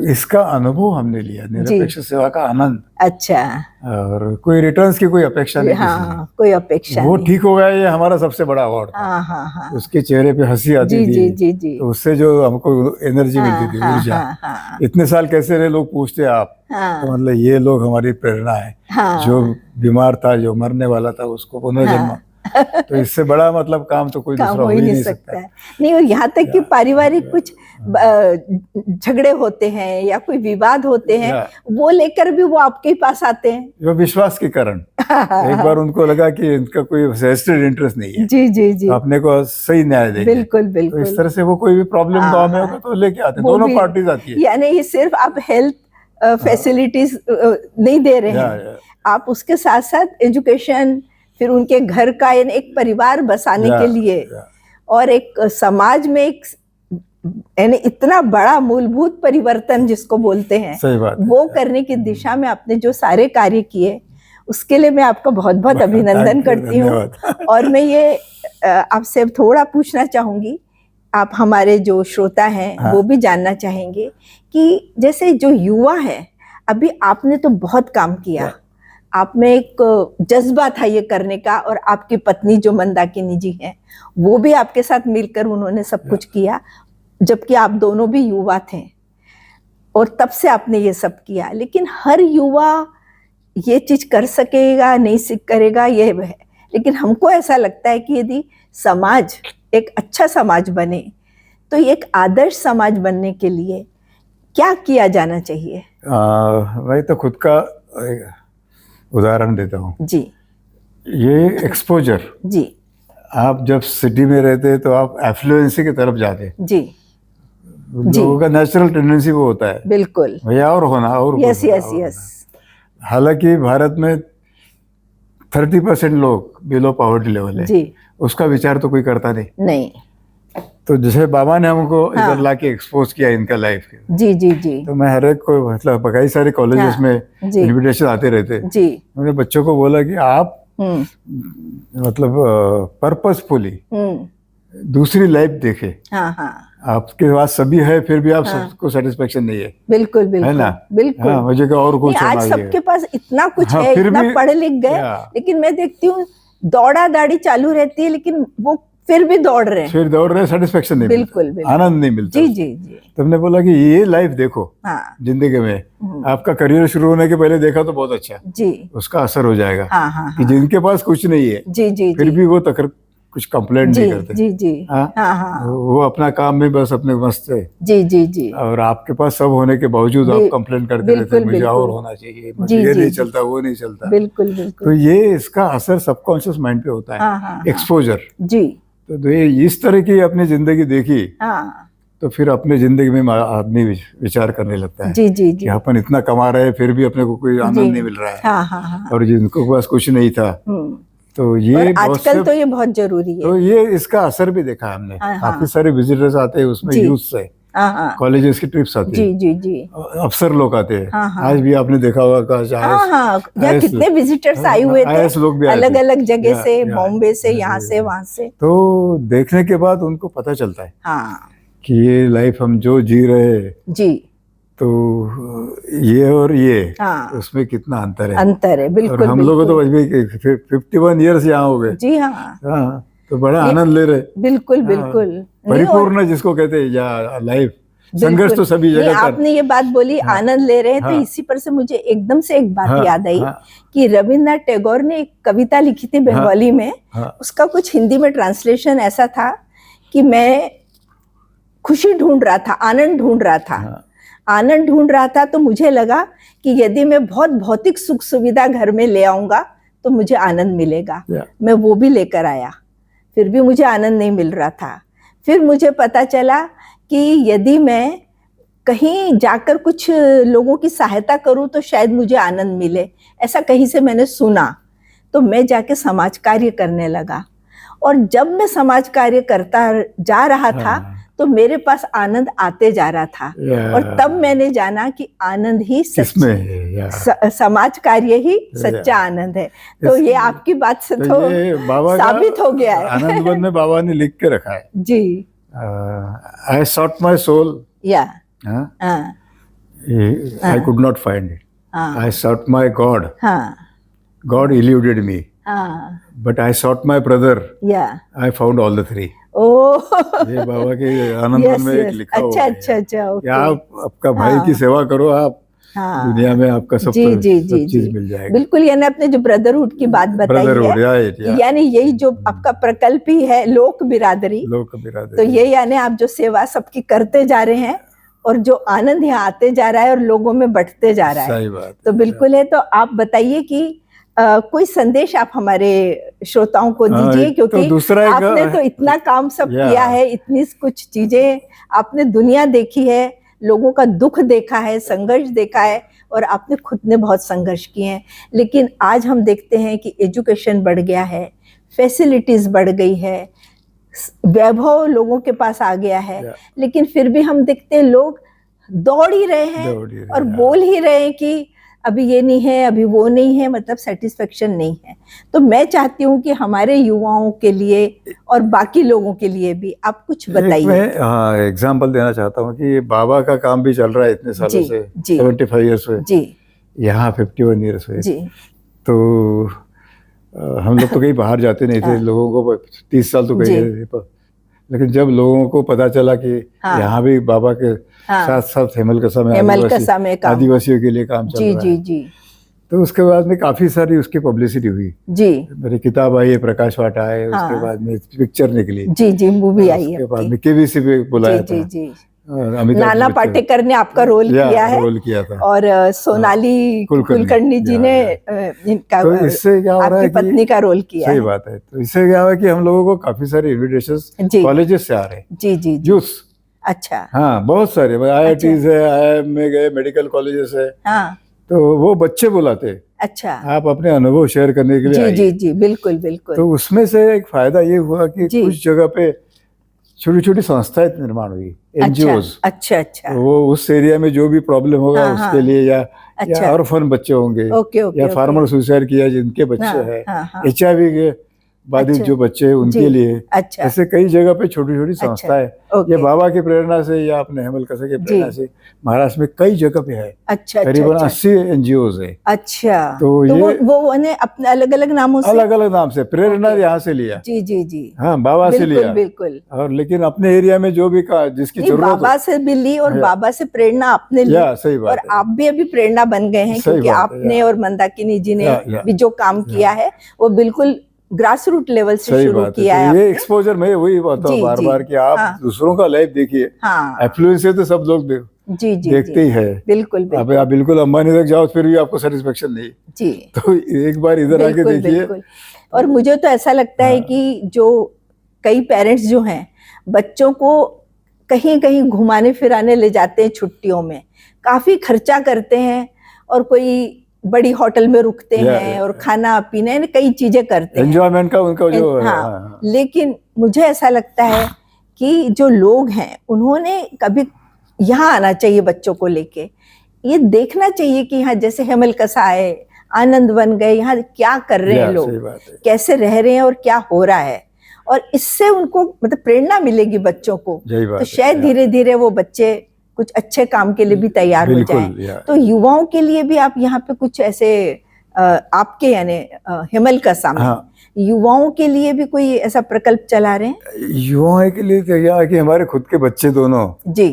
इसका अनुभव हमने लिया, निरपेक्ष सेवा का आनंद। अच्छा। और कोई रिटर्न्स की कोई अपेक्षा नहीं। हाँ, कोई अपेक्षा वो नहीं। ठीक हो गया, ये हमारा सबसे बड़ा अवार्ड था। हाँ, हाँ, हाँ। उसके चेहरे पे हंसी आती जी, थी। जी, जी, जी। तो उससे जो हमको एनर्जी मिलती थी, ऊर्जा। हाँ, इतने साल कैसे रहे लोग पूछते आप। हाँ, तो मतलब ये लोग हमारी प्रेरणा है। हाँ, जो बीमार था, जो मरने वाला था, उसको पुनर्जन्म। तो इससे बड़ा मतलब काम तो कोई दूसरा हो ही नहीं सकता है। नहीं, और यहाँ तक कि पारिवारिक कुछ झगड़े होते हैं या कोई विवाद होते हैं, वो लेकर भी वो आपके पास आते हैं। वो विश्वास के कारण। एक बार उनको लगा कि इनका कोई वेस्टेड इंटरेस्ट नहीं है। जी जी जी। अपने को सही न्याय देंगे। बिल्कुल बिल्कुल। तो इस तरह से वो कोई भी प्रॉब्लम गाँव में होगा तो लेके आते हैं, दोनों पार्टीज आती है। यानी ये सिर्फ आप हेल्थ फैसिलिटीज नहीं दे रहे या, हैं, आप उसके साथ साथ एजुकेशन, फिर उनके घर का यानी एक परिवार बसाने या, के लिए या, और एक समाज में एक यानी इतना बड़ा मूलभूत परिवर्तन जिसको बोलते हैं, सही बात है। वो करने की दिशा में आपने जो सारे कार्य किए उसके लिए मैं आपका बहुत बहुत अभिनंदन करती हूँ। धन्यवाद। और मैं ये आपसे अब थोड़ा पूछना चाहूंगी, आप हमारे जो श्रोता हैं हाँ। वो भी जानना चाहेंगे कि जैसे जो युवा है, अभी आपने तो बहुत काम किया, आप में एक जज्बा था ये करने का, और आपकी पत्नी जो मंदाकिनी जी हैं वो भी आपके साथ मिलकर उन्होंने सब कुछ किया, जबकि आप दोनों भी युवा थे और तब से आपने ये सब किया। लेकिन हर युवा ये चीज कर सकेगा नहीं सीख करेगा ये है, लेकिन हमको ऐसा लगता है कि यदि समाज एक अच्छा समाज बने तो एक आदर्श समाज बनने के लिए क्या किया जाना चाहिए? मैं तो खुद का एक उदाहरण देता हूँ। जी ये एक्सपोजर, जी आप जब सिटी में रहते तो आप एफ्लुएंसी की तरफ जाते, जी लोगों का नेचुरल टेंडेंसी वो होता है बिल्कुल, भैया और होना और यस होना, यस और यस, होना। हालांकि भारत में 30% लोग बिलो पॉवर्टी लेवल है, जी उसका विचार तो कोई करता नहीं। नहीं, तो जैसे बाबा ने हमको हाँ। इधर लाके एक्सपोज किया इनका लाइफ के, जी जी जी तो मैं हर एक को मतलब कई सारे कॉलेजेस हाँ, में जी। इनविटेशन आते रहते, जी मैंने बच्चों को बोला कि आप हम्म मतलब पर्पसफुली हम्म, दूसरी लाइफ देखे। हाँ हाँ आपके पास सभी है फिर भी आप हाँ। सबको सेटिस्फेक्शन नहीं है, बिल्कुल है बिल्कुल ना? बिल्कुल। हाँ, मुझे क्या और नहीं, कुछ आज होना सबके चाहिए। पास इतना कुछ हाँ, है, फिर इतना भी- पढ़ लिख गए, या। लेकिन मैं देखती हूँ दौड़ा दाड़ी चालू रहती है, लेकिन वो फिर भी दौड़ रहे हैं। फिर दौड़ रहे, सेटिस्फेक्शन नहीं बिल्कुल, मिलता, बिल्कुल। आनंद नहीं मिलता। जी जी जी तो हमने बोला कि ये लाइफ देखो हाँ जिंदगी में, आपका करियर शुरू होने के पहले देखा तो बहुत अच्छा, जी उसका असर हो जाएगा। हाँ हाँ कि हाँ जिनके पास कुछ नहीं है जी जी फिर जी भी वो तक कुछ कंप्लेंट जी नहीं करते, जी जी हाँ? हाँ हाँ वो अपना काम में बस अपने मस्त है, जी जी जी और आपके पास सब होने के बावजूद आप बिल- कंप्लेंट करते बिल्कुल, रहते, मुझे बिल्कुल। और होना चाहिए, जी, मुझे ये जी, नहीं जी। चलता, वो नहीं चलता। बिल्कुल तो बिल्कुल ये इसका असर सबकॉन्शियस माइंड पे होता हाँ है, हाँ हाँ, एक्सपोजर। जी तो ये इस तरह की अपनी जिंदगी देखी हाँ तो फिर अपने जिंदगी में आदमी विचार करने लगता है जी जी जी कि अपन इतना कमा रहे हैं फिर भी अपने को कोई आनंद जी। नहीं मिल रहा है, हाँ हाँ हाँ और जिनको पास कुछ नहीं था। हम्म। तो ये और बहुत आजकल से- तो ये बहुत जरूरी है। तो ये इसका असर भी देखा हमने, हाँ, हाँ। काफी सारे विजिटर्स आते हैं उसमें, जी। यूथ से, हाँ हाँ कॉलेजेस की ट्रिप्स आती जी है, जी जी अफसर लोग आते हैं। हाँ, हाँ। आज भी आपने देखा होगा कि हाँ हाँ, यहाँ कितने विजिटर्स आए हुए थे, IAS लोग भी आए थे। अलग अलग जगह या- से, या- बॉम्बे से, या- यहाँ या- से, वहाँ से। तो देखने के बाद उनको पता चलता है हाँ कि ये लाइफ हम जो जी रहे हैं, जी तो ये और ये हाँ उसमें कितना अंतर है। अंतर है, और बिल्कुल हम लोग तो बिल्कुल। अभी 51 ईयर्स यहाँ हो गए, जी हाँ हाँ, तो बड़ा आनंद ले रहे, बिल्कुल हाँ, बिल्कुल। नहीं, और- परिपूर्ण जिसको कहते हैं या लाइफ, संघर्ष बिल्कुल। तो सभी नहीं, जगह कर। आपने ये बात बोली हाँ, आनंद ले रहे हैं, तो हाँ, इसी पर से मुझे एकदम से एक बात हाँ, याद आई हाँ, कि रविन्द्रनाथ टैगोर ने एक कविता लिखी थी बंगाली में, हाँ, उसका कुछ हिंदी में ट्रांसलेशन ऐसा था कि मैं खुशी ढूंढ रहा था, आनंद ढूंढ रहा था, हाँ, आनंद ढूंढ रहा था, तो मुझे लगा कि यदि मैं बहुत भौतिक सुख सुविधा घर में ले आऊंगा तो मुझे आनंद मिलेगा। या- मैं वो भी लेकर आया, फिर भी मुझे आनंद नहीं मिल रहा था। फिर मुझे पता चला कि यदि मैं कहीं जाकर कुछ लोगों की सहायता करूं तो शायद मुझे आनंद मिले, ऐसा कहीं से मैंने सुना। तो मैं जाके समाज कार्य करने लगा, और जब मैं समाज कार्य करता जा रहा था हाँ, तो मेरे पास आनंद आते जा रहा था, या- और तब मैंने जाना कि आनंद ही किसमें है, या- समाज कार्य ही सच्चा आनंद है। तो ये आपकी बात से तो ये बाबा साबित हो गया है। आनंदवन में बाबा ने लिख के रखा है, जी आई सॉट माई सोल, या हाँ, हाँ I could not find it. हाँ I sought my God. हाँ God eluded me. हाँ But I sought my brother. या I found all the three. ओ ये बाबा के आनंद में एक लिखा हुआ अच्छा है अच्छा अच्छा कि ओके आप आपका भाई हाँ। की सेवा करो, आप हाँ दुनिया में आपका सब जी जी सब जी चीज जी मिल जाएगी। बिल्कुल, यानी आपने जो ब्रदरहुड की बात बताई ब्रदरहुड, है, यानी यही जो आपका प्रकल्प ही है, लोक बिरादरी। लोक तो बिरादरी। ये यानी आप जो सेवा सबकी करते जा रहे हैं, और जो आनंद यहाँ आते जा रहा है और लोगों में बढ़ते जा रहा है, सही बात। तो बिल्कुल है। तो आप बताइए कि कोई संदेश आप हमारे श्रोताओं को हाँ, दीजिए, तो क्योंकि दूसरा एक- आपने तो इतना काम सब या। किया है, इतनी कुछ चीजें आपने दुनिया देखी है, लोगों का दुख देखा है, संघर्ष देखा है, और आपने खुद ने बहुत संघर्ष किए हैं। लेकिन आज हम देखते हैं कि एजुकेशन बढ़ गया है, फैसिलिटीज़ बढ़ गई है, वैभव लोगों के पास आ गया है, लेकिन फिर भी हम देखते हैं लोग दौड़ ही रहे हैं और बोल ही रहे हैं कि अभी ये नहीं है, अभी वो नहीं है, मतलब सेटिस्फेक्शन नहीं है। तो मैं चाहती हूँ कि हमारे युवाओं के लिए और बाकी लोगों के लिए भी आप कुछ बताइए। मैं हाँ एग्जांपल देना चाहता हूँ कि बाबा का काम भी चल रहा है इतने सालों से, 75 ईयर्स हुए जी, यहाँ 51 ईयर्स हुए। जी, तो हम लोग तो कहीं बाहर जाते नहीं थे, लोगों को 30 साल तो कहीं रहे थे, लेकिन जब लोगों को पता चला कि यहाँ भी बाबा के साथ साथ हेमलकसा में आदिवासियों के लिए काम चल रहा है, जी, तो उसके बाद में काफी सारी उसकी पब्लिसिटी हुई जी। मेरी किताब आई है, प्रकाश वाट आए, उसके बाद में पिक्चर निकली, जी, मूवी आई है, उसके बाद में केबीसी पे बुलाया था, जी, नाना पाटेकर ने आपका रोल किया था, और सोनाली कुलकर्णी जी ने इनका, तो इससे क्या हो रहा है, पत्नी का रोल किया। सही बात है। तो इससे क्या हुआ कि हम लोगों को काफी सारे इन्विटेशंस कॉलेजेस से आ रहे हैं, जी जी, यूथ, अच्छा, हाँ, बहुत सारे IITs है, IIM में गए, मेडिकल कॉलेजेस है, हाँ, तो वो बच्चे बुलाते, अच्छा, आप अपने अनुभव शेयर करने के लिए, जी जी, बिल्कुल बिल्कुल। तो उसमें से एक फायदा ये हुआ कि कुछ जगह पे छोटी छोटी संस्थाएं निर्माण हुई, NGOs, अच्छा अच्छा, वो उस एरिया में जो भी प्रॉब्लम होगा उसके लिए, या ऑर्फन बच्चे होंगे, या फार्मर सुसाइड किया जिनके बच्चे हैं, HIV के बाधित जो बच्चे हैं उनके लिए, अच्छा, ऐसे कई जगह पे छोटी छोटी संस्थाएं, ये बाबा की प्रेरणा से या अपने हेमलकसा की प्रेरणा से महाराष्ट्र में कई जगह पे है, अच्छा, करीबन 80 NGOs है, अच्छा, तो ये वो अपने अलग अलग नामों से प्रेरणा यहाँ से लिया, जी जी जी, हाँ, बाबा से लिया, बिल्कुल, और लेकिन अपने एरिया में जो भी जिसकी जरूरत, बाबा से भी ली और बाबा से प्रेरणा आपने ली, सही बात, और आप भी अभी प्रेरणा बन गए हैं, क्योंकि आपने और मंदाकिनी जी ने भी जो काम किया है वो बिल्कुल ग्रास रूट लेवल से शुरू किया है। ये एक्सपोजर मैं वही बताता हूँ बार बार कि आप दूसरों का लाइफ देखिए, एफ्लुएंस से तो सब लोग देखते ही है, बिल्कुल, आप बिल्कुल अंबानी तक जाओ फिर भी आपको सेटिस्फेक्शन नहीं, जी, तो एक बार इधर आके देखिए। और मुझे तो ऐसा लगता है कि जो कई पेरेंट्स जो हैं बच्चों को कहीं कहीं घुमाने फिराने ले जाते हैं छुट्टियों में, काफी खर्चा करते हैं, और कोई बड़ी होटल में रुकते हैं और खाना पीना कई चीजें करते हैं, एंजॉयमेंट का उनका जो हाँ, लेकिन मुझे ऐसा लगता है कि जो लोग हैं उन्होंने कभी यहाँ आना चाहिए, बच्चों को लेके ये देखना चाहिए कि यहाँ जैसे हेमलकसा आए, आनंद बन गए, यहाँ क्या कर रहे हैं लोग, कैसे रह रहे हैं और क्या हो रहा है, और इससे उनको मतलब प्रेरणा मिलेगी बच्चों को, तो शायद धीरे धीरे वो बच्चे कुछ अच्छे काम के लिए भी तैयार हो जाएं। तो युवाओं के लिए भी आप यहाँ पे कुछ ऐसे आपके यानी हेमलकसा में युवाओं के लिए भी कोई ऐसा प्रकल्प चला रहे हैं? युवाओं के लिए क्या है कि हमारे खुद के बच्चे दोनों, जी,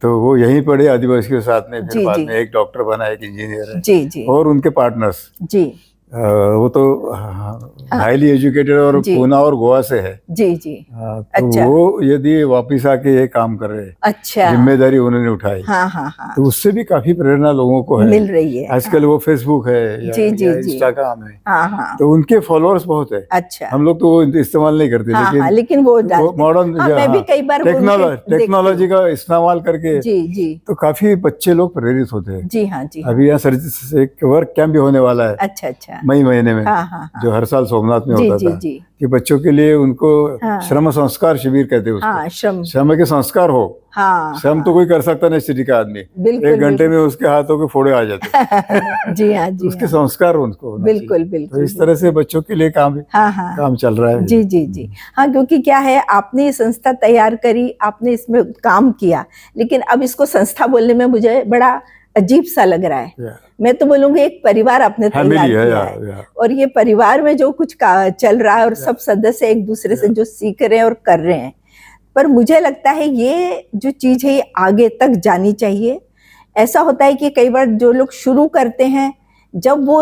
तो वो यहीं पढ़े आदिवासी के साथ में, फिर बाद में एक डॉक्टर बना, एक इंजीनियर है, जी जी, और उनके पार्टनर्स, जी, वो तो हाईली एजुकेटेड और पूना और गोवा से है, जी जी, तो अच्छा, वो यदि वापिस आके ये काम कर रहे हैं, अच्छा, जिम्मेदारी उन्होंने उठाई, हाँ हाँ हाँ, तो उससे भी काफी प्रेरणा लोगों को है, मिल रही है। आजकल वो फेसबुक है या इंस्टाग्राम है, हाँ हाँ, तो उनके फॉलोअर्स बहुत है, अच्छा, हम लोग तो वो इस्तेमाल नहीं करते, लेकिन वो मॉडर्न टेक्नोलॉजी का इस्तेमाल करके, जी जी, तो काफी बच्चे लोग प्रेरित होते हैं, जी हाँ जी। अभी यहाँ एक वर्क कैंप भी होने वाला है, अच्छा अच्छा, मई महीने में, जो हर साल सोमनाथ में होता था, कि बच्चों के लिए उनको श्रम संस्कार शिविर कहते हैं उसको, श्रम के संस्कार हो, श्रम तो कोई कर सकता नहीं सिटी का आदमी, 1 घंटे में उसके हाथों के फोड़े आ जाते जी हाँ जी, उसके संस्कार उनको, बिल्कुल बिल्कुल, तो इस तरह से बच्चों के लिए काम चल रहा है, जी जी जी, हाँ, क्योंकि क्या है, आपने ये संस्था तैयार करी, आपने इसमें काम किया, लेकिन अब इसको संस्था बोलने में मुझे बड़ा अजीब सा लग रहा है, मैं तो बोलूंगी एक परिवार आपने तैयार किया है, और ये परिवार में जो कुछ चल रहा है और सब सदस्य एक दूसरे से जो सीख रहे हैं और कर रहे हैं, पर मुझे लगता है ये जो चीज है ये आगे तक जानी चाहिए। ऐसा होता है कि कई बार जो लोग शुरू करते हैं जब वो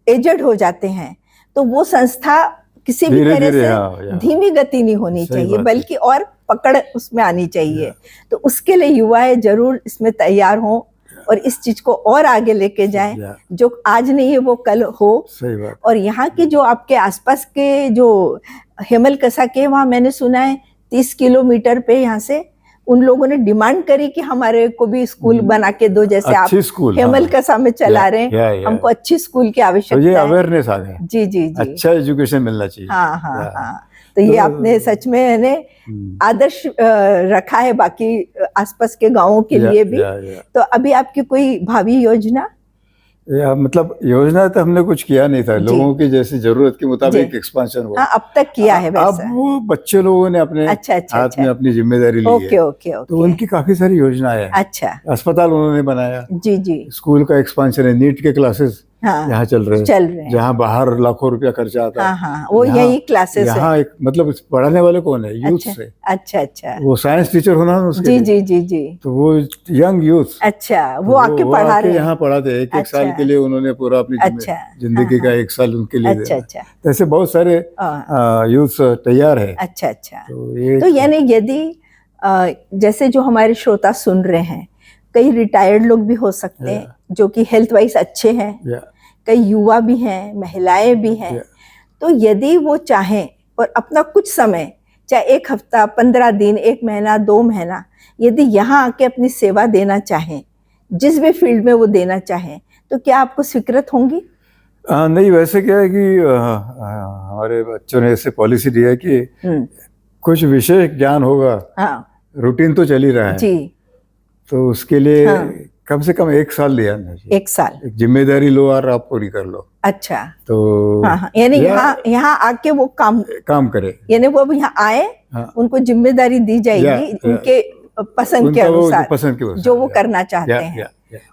एजेड हो जाते हैं तो वो संस्था किसी भी तरह से धीमी गति नहीं होनी चाहिए, बल्कि और पकड़ उसमें आनी चाहिए। तो उसके लिए युवाएं जरूर इसमें तैयार हों और इस चीज को और आगे लेके जाएं, जो आज नहीं है वो कल हो। सही बात। और यहाँ के जो आपके आसपास के जो हेमलकसा के, वहाँ मैंने सुना है 30 किलोमीटर पे यहाँ से उन लोगों ने डिमांड करी कि हमारे को भी स्कूल बना के दो, जैसे आप हेमल कसा में चला रहे हैं, हमको अच्छी स्कूल की आवश्यकता है। ये अवेयरनेस आ गया। जी जी जी, अच्छा एजुकेशन मिलना चाहिए। हाँ हाँ हाँ। तो ये आपने सच में आदर्श रखा है बाकी आसपास के गांवों के लिए भी। तो अभी आपकी कोई भावी योजना? मतलब योजना तो हमने कुछ किया नहीं था, लोगों की जैसी जरूरत के मुताबिक एक्सपांशन हुआ। हाँ, अब तक किया है वैसा। अब वो बच्चे लोगों ने अपने हाथ में अपनी जिम्मेदारी ली है। Okay okay okay. तो उनकी काफी सारी योजनाएं हैं। अच्छा। अस्पताल उन्होंने बनाया। जी जी। स्कूल का एक्सपांशन है, नीट के क्लासेस यहाँ चल रहे हैं, जहाँ बाहर लाखों रुपया खर्चा आता है। हाँ, वो यही क्लासेस है। यहाँ एक मतलब पढ़ाने वाले कौन है? यूथ से। अच्छा अच्छा। वो साइंस टीचर होना है उसके। जी जी जी जी। तो वो यंग यूथ। अच्छा, वो आके पढ़ा रहे हैं। यहाँ पढ़ाते हैं, एक साल के लिए उन्होंने पूरा अपनी जिंदगी का 1 साल उनके लिए। अच्छा अच्छा। तो ऐसे बहुत सारे यूथ तैयार है। अच्छा अच्छा। तो यानी यदि जैसे जो हमारे श्रोता सुन रहे हैं, कई रिटायर्ड लोग भी हो सकते हैं जो कि हेल्थ वाइज अच्छे हैं, कई युवा भी हैं, महिलाएं भी हैं। तो यदि वो चाहें और अपना कुछ समय, चाहे 1 हफ्ता, 15 दिन, 1 महीना, 2 महीना, यदि यहाँ आके अपनी सेवा देना चाहें, जिस भी फील्ड में वो देना चाहें, तो क्या आपको स्वीकृत होंगी? नहीं, वैसे क्या है कि हमारे बच्चों ने ऐसे पॉलिसी दी है कि कुछ विशेष ज्ञान होगा। रूटीन तो चल ही रहा है जी, तो उसके लिए कम से कम 1 साल दिया। 1 साल एक जिम्मेदारी लो और आप पूरी कर लो। अच्छा। तो यानी यहाँ आके वो काम करे, यानी वो अब यहाँ आए, उनको जिम्मेदारी दी जाएगी उनके पसंद के अनुसार, जो वो करना चाहते हैं,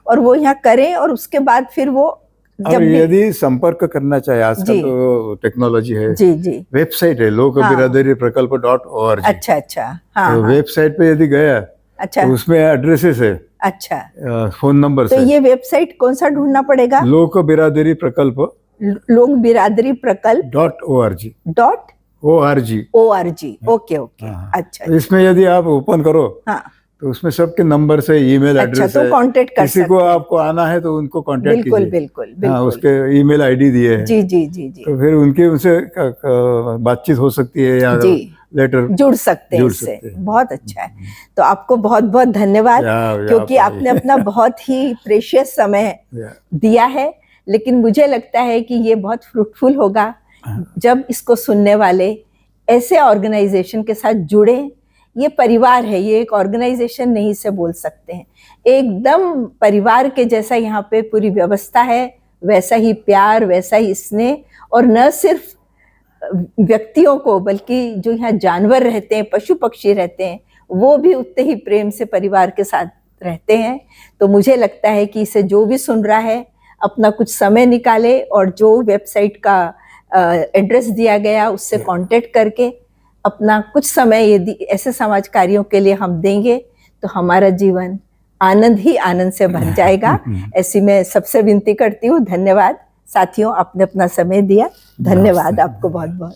और वो यहाँ करें। और उसके बाद फिर वो जब यदि संपर्क करना चाहे, आजकल तो टेक्नोलॉजी है जी जी, वेबसाइट है लोक बिरादरी प्रकल्प.org। अच्छा अच्छा। तो वेबसाइट पे यदि गया, अच्छा, तो उसमें एड्रेसेस है। अच्छा। फोन नंबर तो ये वेबसाइट कौन सा ढूंढना पड़ेगा? लोक बिरादरी प्रकल्प .org। Okay okay. अच्छा। इसमें यदि आप ओपन करो तो उसमें सबके नंबर से ईमेल एड्रेस है, कांटेक्ट कर सकते हैं। किसी को आपको आना है तो उनको कांटेक्ट कीजिए। बिल्कुल। उसके ईमेल आईडी दिए है। जी जी जी जी। तो फिर उनसे बातचीत हो सकती है या लेटर जुड़ सकते हैं इससे। बहुत अच्छा है। तो आपको बहुत बहुत धन्यवाद, क्योंकि आपने अपना बहुत ही प्रेशियस समय दिया है। लेकिन मुझे लगता है कि ये बहुत फ्रूटफुल होगा जब इसको सुनने वाले ऐसे ऑर्गेनाइजेशन के साथ जुड़े। ये परिवार है, ये एक ऑर्गेनाइजेशन नहीं से बोल सकते हैं, एकदम परिवार के जैसा यहाँ पे पूरी व्यवस्था है, वैसा ही प्यार, वैसा ही स्नेह। और न सिर्फ व्यक्तियों को, बल्कि जो यहाँ जानवर रहते हैं, पशु पक्षी रहते हैं, वो भी उतने ही प्रेम से परिवार के साथ रहते हैं। तो मुझे लगता है कि इसे जो भी सुन रहा है अपना कुछ समय निकाले और जो वेबसाइट का एड्रेस दिया गया उससे कांटेक्ट करके अपना कुछ समय यदि ऐसे समाज कार्यों के लिए हम देंगे तो हमारा जीवन आनंद ही आनंद से भर जाएगा। ऐसी मैं सबसे विनती करती हूँ। धन्यवाद साथियों, आपने अपना समय दिया। धन्यवाद आपको बहुत बहुत।